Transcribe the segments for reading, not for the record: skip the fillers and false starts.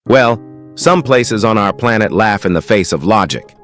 Well, some places on our planet laugh in the face of logic.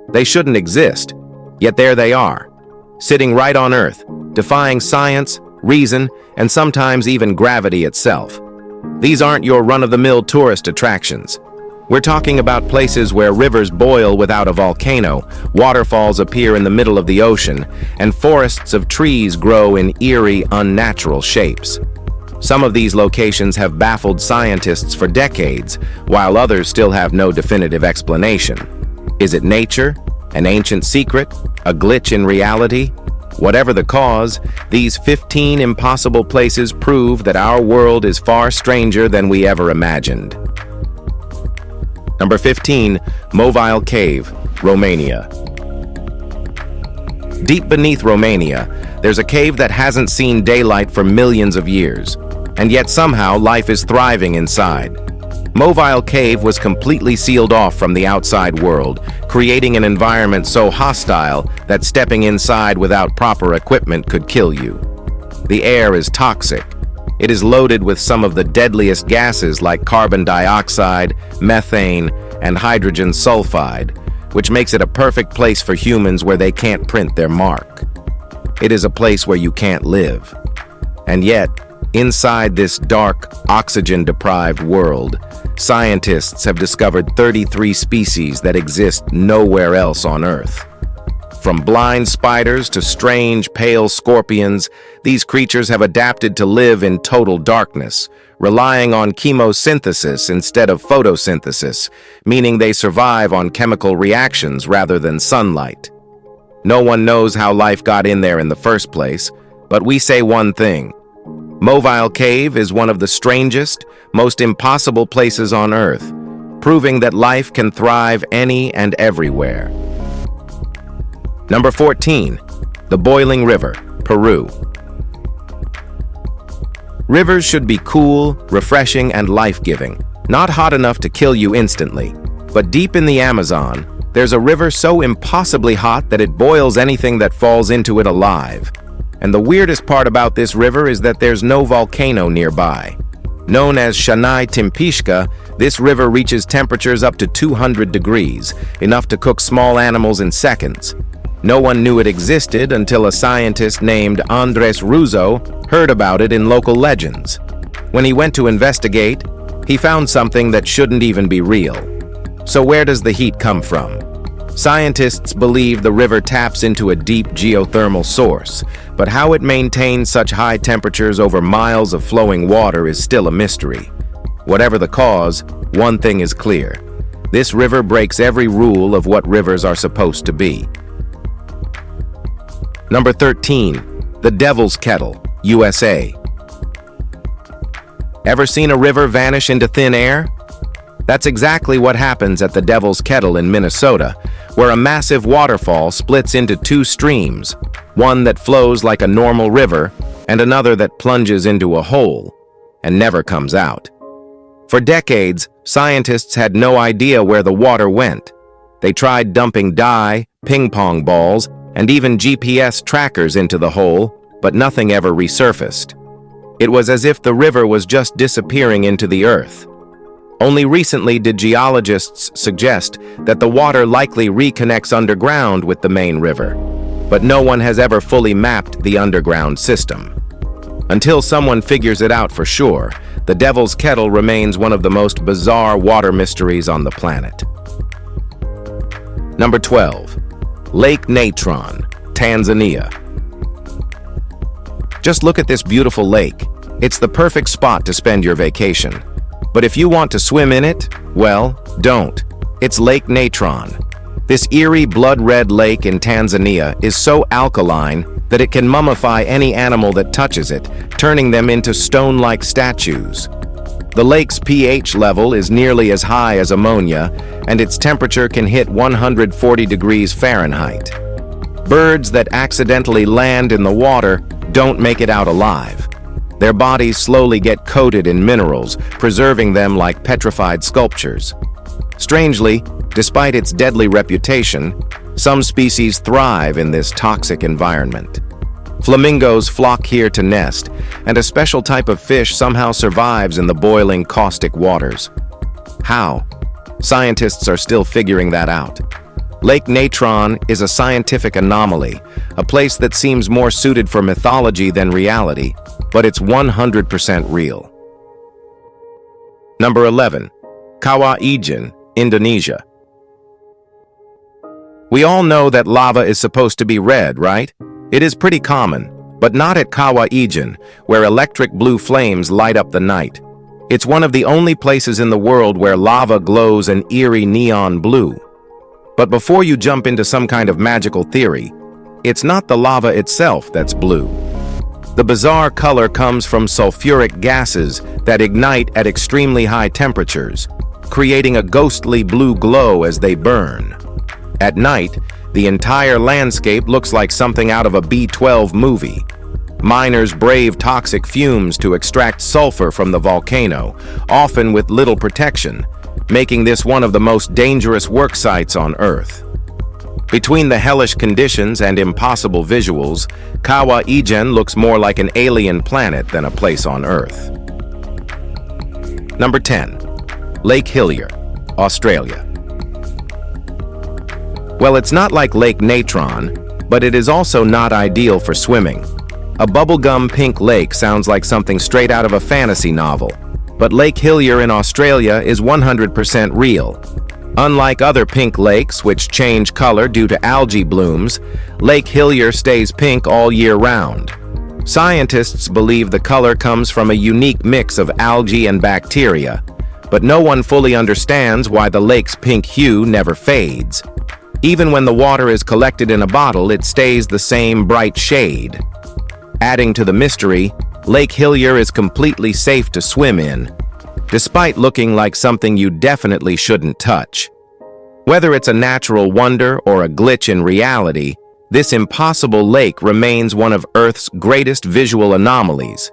They shouldn't exist, yet there they are, sitting right on Earth, defying science, reason, and sometimes even gravity itself. These aren't your run-of-the-mill tourist attractions. We're talking about places where rivers boil without a volcano, waterfalls appear in the middle of the ocean, and forests of trees grow in eerie, unnatural shapes. Some of these locations have baffled scientists for decades, while others still have no definitive explanation. Is it nature? An ancient secret? A glitch in reality? Whatever the cause, these 15 impossible places prove that our world is far stranger than we ever imagined. Number 15, Mobile Cave, Romania. Deep beneath Romania, there's a cave that hasn't seen daylight for millions of years, and yet somehow life is thriving inside. Mobile Cave was completely sealed off from the outside world, creating an environment so hostile that stepping inside without proper equipment could kill you. The air is toxic. It is loaded with some of the deadliest gases like carbon dioxide, methane, and hydrogen sulfide, which makes it a perfect place for humans where they can't print their mark. It is a place where you can't live. And yet, inside this dark, oxygen-deprived world, scientists have discovered 33 species that exist nowhere else on Earth. From blind spiders to strange, pale scorpions, these creatures have adapted to live in total darkness, relying on chemosynthesis instead of photosynthesis, meaning they survive on chemical reactions rather than sunlight. No one knows how life got in there in the first place, but we say one thing. Mobile Cave is one of the strangest, most impossible places on Earth, proving that life can thrive any and everywhere. Number 14, the Boiling River, Peru. Rivers should be cool, refreshing, and life-giving, not hot enough to kill you instantly. But deep in the Amazon, there's a river so impossibly hot that it boils anything that falls into it alive. And the weirdest part about this river is that there's no volcano nearby. Known as Shanai Timpishka, this river reaches temperatures up to 200 degrees, enough to cook small animals in seconds. No one knew it existed until a scientist named Andrés Russo heard about it in local legends. When he went to investigate, he found something that shouldn't even be real. So where does the heat come from? Scientists believe the river taps into a deep geothermal source, but how it maintains such high temperatures over miles of flowing water is still a mystery. Whatever the cause, one thing is clear. This river breaks every rule of what rivers are supposed to be. Number 13, the Devil's Kettle, USA. Ever seen a river vanish into thin air? That's exactly what happens at the Devil's Kettle in Minnesota, where a massive waterfall splits into two streams, one that flows like a normal river and another that plunges into a hole and never comes out. For decades, scientists had no idea where the water went. They tried dumping dye, ping-pong balls, and even GPS trackers into the hole, but nothing ever resurfaced. It was as if the river was just disappearing into the earth. Only recently did geologists suggest that the water likely reconnects underground with the main river, but no one has ever fully mapped the underground system. Until someone figures it out for sure, the Devil's Kettle remains one of the most bizarre water mysteries on the planet. Number 12. Lake Natron, Tanzania. Just look at this beautiful lake. It's the perfect spot to spend your vacation. But if you want to swim in it, well, don't. It's Lake Natron. This eerie blood-red lake in Tanzania is so alkaline that it can mummify any animal that touches it, turning them into stone-like statues. The lake's pH level is nearly as high as ammonia, and its temperature can hit 140 degrees Fahrenheit. Birds that accidentally land in the water don't make it out alive. Their bodies slowly get coated in minerals, preserving them like petrified sculptures. Strangely, despite its deadly reputation, some species thrive in this toxic environment. Flamingos flock here to nest, and a special type of fish somehow survives in the boiling, caustic waters. How? Scientists are still figuring that out. Lake Natron is a scientific anomaly, a place that seems more suited for mythology than reality, but it's 100% real. Number 11. Kawah Ijen, Indonesia. We all know that lava is supposed to be red, right? It is pretty common, but not at Kawah Ijen, where electric blue flames light up the night. It's one of the only places in the world where lava glows an eerie neon blue. But before you jump into some kind of magical theory, it's not the lava itself that's blue. The bizarre color comes from sulfuric gases that ignite at extremely high temperatures, creating a ghostly blue glow as they burn. At night, the entire landscape looks like something out of a B-12 movie. Miners brave toxic fumes to extract sulfur from the volcano, often with little protection, making this one of the most dangerous work sites on Earth. Between the hellish conditions and impossible visuals, Kawah Ijen looks more like an alien planet than a place on Earth. Number 10. Lake Hillier, Australia. Well, it's not like Lake Natron, but it is also not ideal for swimming. A bubblegum pink lake sounds like something straight out of a fantasy novel, but Lake Hillier in Australia is 100% real. Unlike other pink lakes, which change color due to algae blooms, Lake Hillier stays pink all year round. Scientists believe the color comes from a unique mix of algae and bacteria, but no one fully understands why the lake's pink hue never fades. Even when the water is collected in a bottle, it stays the same bright shade. Adding to the mystery, Lake Hillier is completely safe to swim in, despite looking like something you definitely shouldn't touch. Whether it's a natural wonder or a glitch in reality, this impossible lake remains one of Earth's greatest visual anomalies.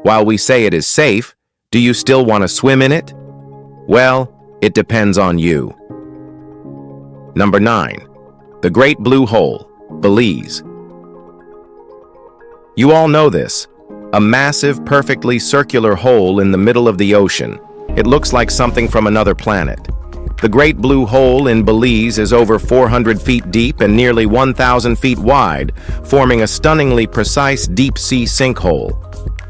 While we say it is safe, do you still want to swim in it? Well, it depends on you. Number 9. The Great Blue Hole, Belize. You all know this. A massive, perfectly circular hole in the middle of the ocean. It looks like something from another planet. The Great Blue Hole in Belize is over 400 feet deep and nearly 1,000 feet wide, forming a stunningly precise deep-sea sinkhole.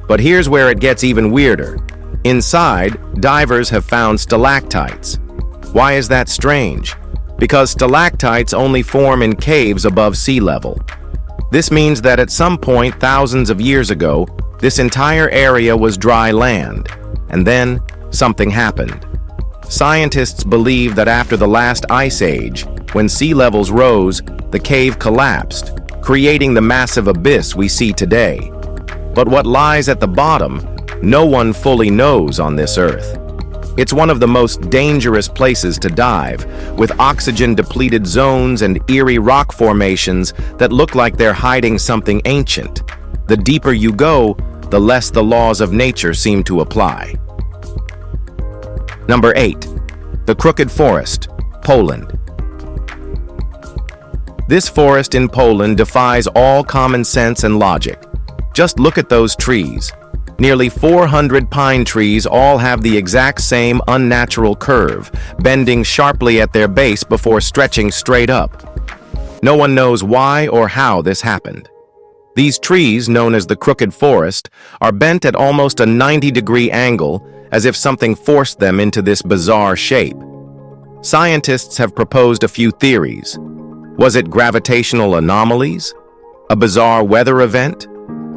But here's where it gets even weirder. Inside, divers have found stalactites. Why is that strange? Because stalactites only form in caves above sea level. This means that at some point thousands of years ago, this entire area was dry land, and then something happened. Scientists believe that after the last ice age, when sea levels rose, the cave collapsed, creating the massive abyss we see today. But what lies at the bottom, no one fully knows on this Earth. It's one of the most dangerous places to dive, with oxygen-depleted zones and eerie rock formations that look like they're hiding something ancient. The deeper you go, the less the laws of nature seem to apply. Number 8. The Crooked Forest, Poland. This forest in Poland defies all common sense and logic. Just look at those trees. Nearly 400 pine trees all have the exact same unnatural curve, bending sharply at their base before stretching straight up. No one knows why or how this happened. These trees, known as the Crooked Forest, are bent at almost a 90-degree angle, as if something forced them into this bizarre shape. Scientists have proposed a few theories. Was it gravitational anomalies? A bizarre weather event?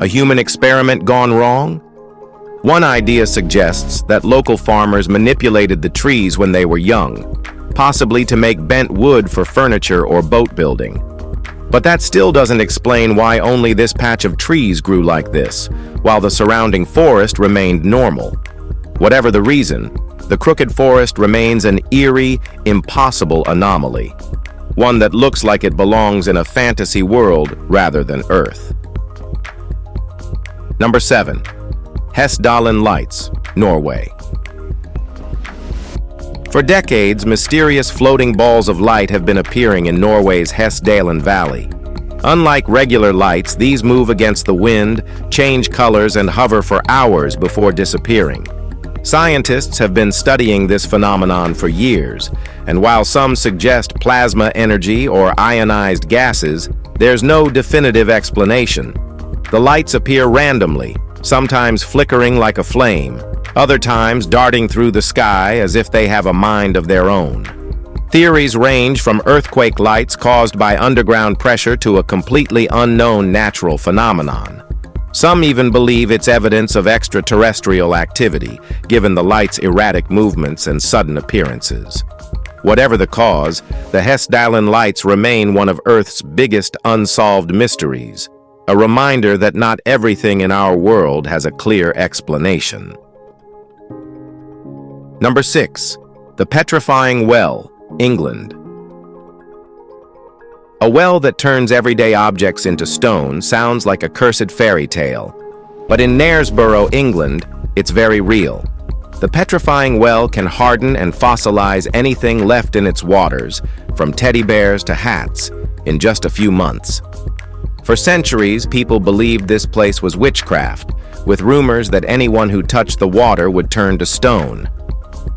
A human experiment gone wrong? One idea suggests that local farmers manipulated the trees when they were young, possibly to make bent wood for furniture or boat building. But that still doesn't explain why only this patch of trees grew like this, while the surrounding forest remained normal. Whatever the reason, the Crooked Forest remains an eerie, impossible anomaly, one that looks like it belongs in a fantasy world rather than Earth. Number 7. Hessdalen Lights, Norway. For decades, mysterious floating balls of light have been appearing in Norway's Hessdalen Valley. Unlike regular lights, these move against the wind, change colors, and hover for hours before disappearing. Scientists have been studying this phenomenon for years, and while some suggest plasma energy or ionized gases, there's no definitive explanation. The lights appear randomly, sometimes flickering like a flame, other times darting through the sky as if they have a mind of their own. Theories range from earthquake lights caused by underground pressure to a completely unknown natural phenomenon. Some even believe it's evidence of extraterrestrial activity, given the light's erratic movements and sudden appearances. Whatever the cause, the Hessdalen lights remain one of Earth's biggest unsolved mysteries, a reminder that not everything in our world has a clear explanation. Number 6. The Petrifying Well, England. A well that turns everyday objects into stone sounds like a cursed fairy tale, but in Knaresborough, England, it's very real. The petrifying well can harden and fossilize anything left in its waters, from teddy bears to hats, in just a few months. For centuries, people believed this place was witchcraft, with rumors that anyone who touched the water would turn to stone.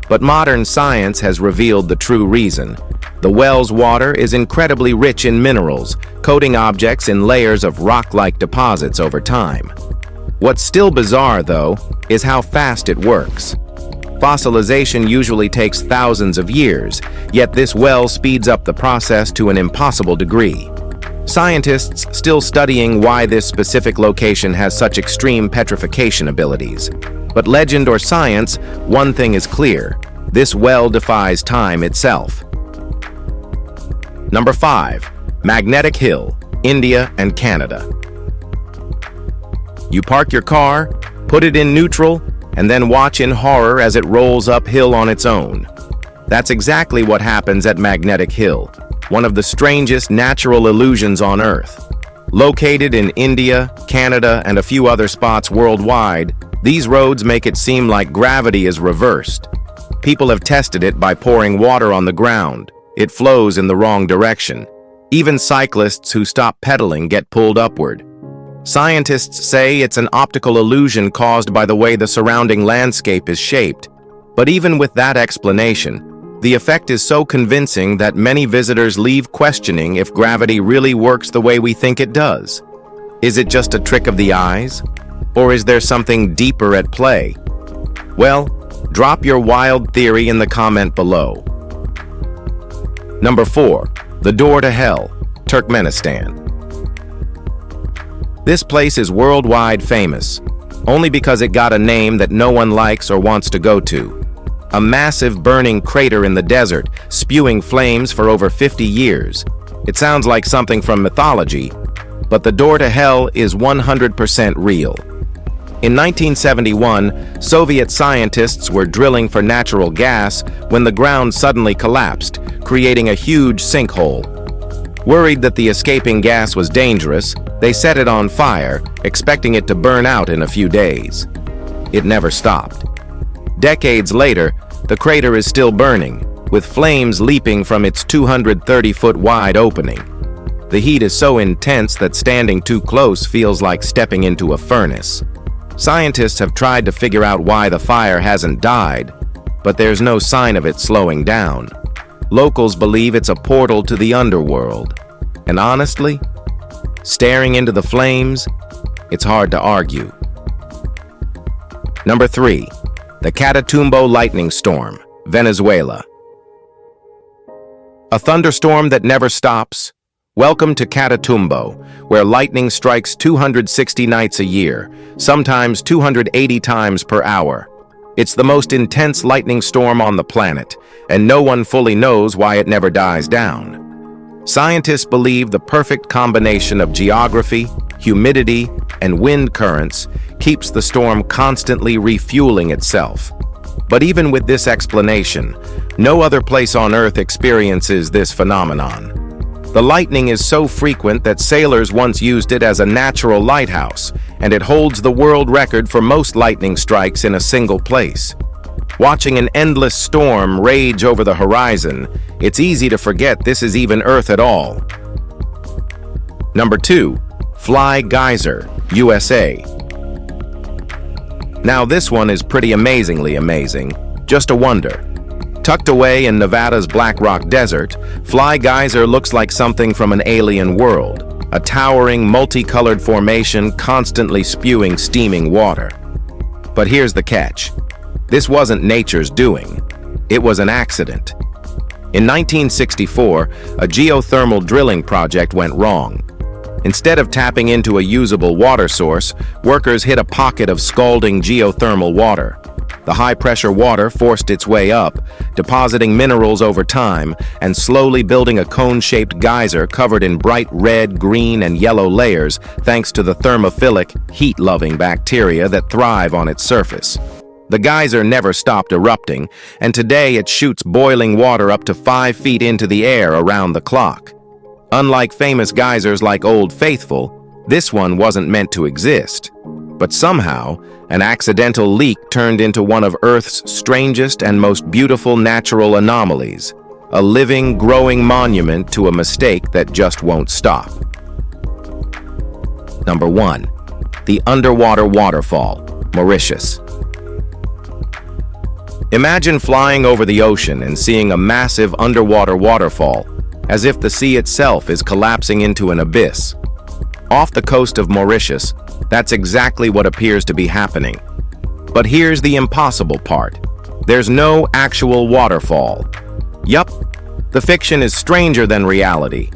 But modern science has revealed the true reason. The well's water is incredibly rich in minerals, coating objects in layers of rock-like deposits over time. What's still bizarre, though, is how fast it works. Fossilization usually takes thousands of years, yet this well speeds up the process to an impossible degree. Scientists still studying why this specific location has such extreme petrification abilities. But legend or science, one thing is clear: this well defies time itself. Number 5. Magnetic Hill, India and Canada. You park your car, put it in neutral, and then watch in horror as it rolls uphill on its own. That's exactly what happens at Magnetic Hill, one of the strangest natural illusions on Earth. Located in India, Canada, and a few other spots worldwide, these roads make it seem like gravity is reversed. People have tested it by pouring water on the ground. It flows in the wrong direction. Even cyclists who stop pedaling get pulled upward. Scientists say it's an optical illusion caused by the way the surrounding landscape is shaped. But even with that explanation, the effect is so convincing that many visitors leave questioning if gravity really works the way we think it does. Is it just a trick of the eyes? Or is there something deeper at play? Well, drop your wild theory in the comment below. Number 4. The Door to Hell, Turkmenistan. This place is worldwide famous, only because it got a name that no one likes or wants to go to. A massive burning crater in the desert, spewing flames for over 50 years. It sounds like something from mythology, but the door to hell is 100% real. In 1971, Soviet scientists were drilling for natural gas when the ground suddenly collapsed, creating a huge sinkhole. Worried that the escaping gas was dangerous, they set it on fire, expecting it to burn out in a few days. It never stopped. Decades later, the crater is still burning, with flames leaping from its 230-foot wide opening. The heat is so intense that standing too close feels like stepping into a furnace. Scientists have tried to figure out why the fire hasn't died, but there's no sign of it slowing down. Locals believe it's a portal to the underworld. And honestly, staring into the flames, it's hard to argue. Number 3. The Catatumbo Lightning Storm, Venezuela. A thunderstorm that never stops? Welcome to Catatumbo, where lightning strikes 260 nights a year, sometimes 280 times per hour. It's the most intense lightning storm on the planet, and no one fully knows why it never dies down. Scientists believe the perfect combination of geography, humidity, and wind currents keeps the storm constantly refueling itself. But even with this explanation, no other place on Earth experiences this phenomenon. The lightning is so frequent that sailors once used it as a natural lighthouse, and it holds the world record for most lightning strikes in a single place. Watching an endless storm rage over the horizon, it's easy to forget this is even Earth at all. Number 2. Fly Geyser, USA. Now this one is pretty amazingly amazing, just a wonder. Tucked away in Nevada's Black Rock Desert, Fly Geyser looks like something from an alien world, a towering, multicolored formation constantly spewing steaming water. But here's the catch. This wasn't nature's doing. It was an accident. In 1964, a geothermal drilling project went wrong. Instead of tapping into a usable water source, workers hit a pocket of scalding geothermal water. The high-pressure water forced its way up, depositing minerals over time and slowly building a cone-shaped geyser covered in bright red, green, and yellow layers thanks to the thermophilic, heat-loving bacteria that thrive on its surface. The geyser never stopped erupting, and today it shoots boiling water up to 5 feet into the air around the clock. Unlike famous geysers like Old Faithful, this one wasn't meant to exist. But somehow, an accidental leak turned into one of Earth's strangest and most beautiful natural anomalies, a living, growing monument to a mistake that just won't stop. Number 1. The Underwater Waterfall, Mauritius. Imagine flying over the ocean and seeing a massive underwater waterfall, as if the sea itself is collapsing into an abyss. Off the coast of Mauritius, that's exactly what appears to be happening. But here's the impossible part. There's no actual waterfall. Yup, the fiction is stranger than reality.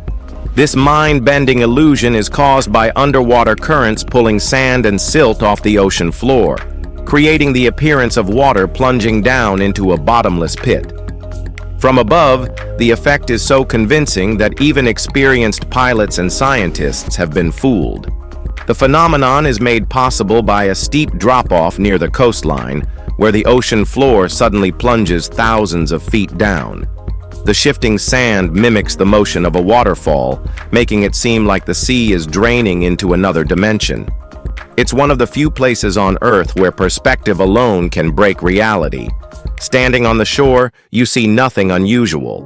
This mind-bending illusion is caused by underwater currents pulling sand and silt off the ocean floor, creating the appearance of water plunging down into a bottomless pit. From above, the effect is so convincing that even experienced pilots and scientists have been fooled. The phenomenon is made possible by a steep drop-off near the coastline, where the ocean floor suddenly plunges thousands of feet down. The shifting sand mimics the motion of a waterfall, making it seem like the sea is draining into another dimension. It's one of the few places on Earth where perspective alone can break reality. Standing on the shore, you see nothing unusual.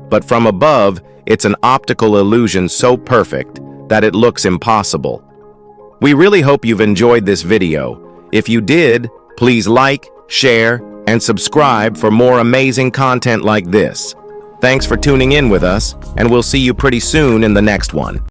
But from above, it's an optical illusion so perfect that it looks impossible. We really hope you've enjoyed this video. If you did, please like, share, and subscribe for more amazing content like this. Thanks for tuning in with us, and we'll see you pretty soon in the next one.